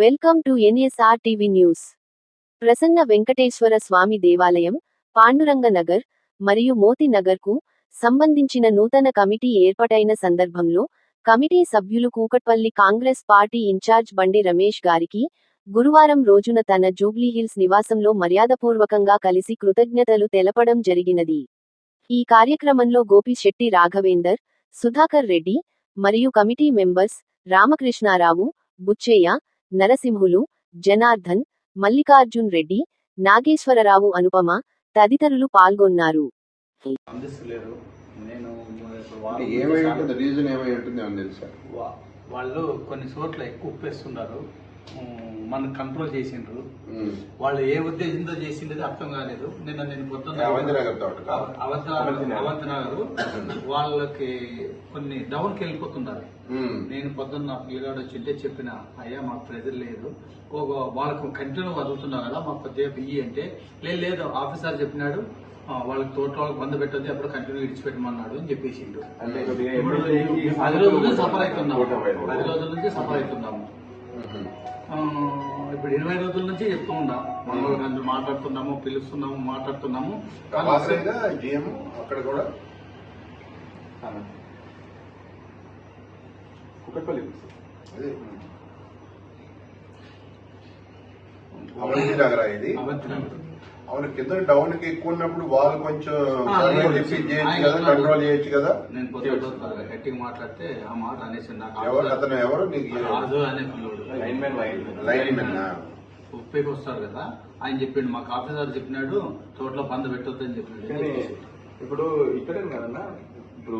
Welcome to NSR TV news. Prasanna Venkateswara Swamy దేవాలయం, పాండురంగ నగర్ మరియు మోతి నగర్కు సంబంధించిన నూతన కమిటీ ఏర్పాటైన సందర్భంలో కమిటీ సభ్యులు కూకట్పల్లి కాంగ్రెస్ పార్టీ ఇన్ఛార్జ్ బండి రమేష్ గారికి గురువారం రోజున తన జూబ్లీహిల్స్ నివాసంలో మర్యాదపూర్వకంగా కలిసి కృతజ్ఞతలు తెలపడం జరిగినది. ఈ కార్యక్రమంలో గోపిశెట్టి రాఘవేందర్, సుధాకర్ రెడ్డి మరియు కమిటీ మెంబర్స్ రామకృష్ణారావు, బుచ్చయ్య, నరసింహులు, జనార్దన్, మల్లికార్జున్ రెడ్డి, నాగేశ్వరరావు, అనుపమ తదితరులు పాల్గొన్నారు. వాళ్ళు కొన్ని చోట్ల ఎక్కువ ఉప్పేస్తున్నారు, మన కంట్రోల్ చేసిండ్రు. వాళ్ళు ఏ ఉద్దేశంతో చేసిండేది అర్థం కాలేదు. నేను పొద్దున్న అవంత నగర్ వాళ్ళకి కొన్ని డౌన్కి వెళ్ళిపోతున్నారు. నేను పొద్దున్న పిల్లగాడు వచ్చింటే చెప్పిన, అయ్యా మాకు ప్రెజర్ లేదు, వాళ్ళకు కంటిన్యూ వదులుతున్నా కదా, మాకు కొద్దిగా బియ్యి అంటే లేదు ఆఫీసర్ చెప్పినాడు, వాళ్ళకి తోటలో వాళ్ళకి బంద పెట్టద్దు, ఎప్పుడు కంటిన్యూ ఇడిచిపెట్టమన్నాడు అని చెప్పేసిండు. 10 రోజుల నుంచి సఫర్ అవుతున్నాము. 10 రోజుల నుంచి సఫర్ అవుతున్నాము. ఇప్పుడు 20 రోజుల నుంచి చెప్తూ ఉన్నాం, మనలో మాట్లాడుతున్నాము, పిలుస్తున్నాము, మాట్లాడుతున్నాము. అక్కడ కూడా అవంతి నగర ఇది. అవును, కింద డౌన్ కి ఎక్కువ ఉన్నప్పుడు వాళ్ళు కొంచెం కంట్రోల్ చేయొచ్చు కదా. నేను పొద్దున గట్టిగా మాట్లాడితే ఆ మాట అనేసి అతను ఎవరు నీకు రాజు అనే పిల్లడు ఉప్పేకి వస్తారు కదా, ఆయన చెప్పిండు, మాకు ఆఫీసర్ చెప్పినాడు తోటలో బంద పెట్టొద్దని చెప్పినాడు. ఇప్పుడు ఇక్కడే కదన్నా ఇప్పుడు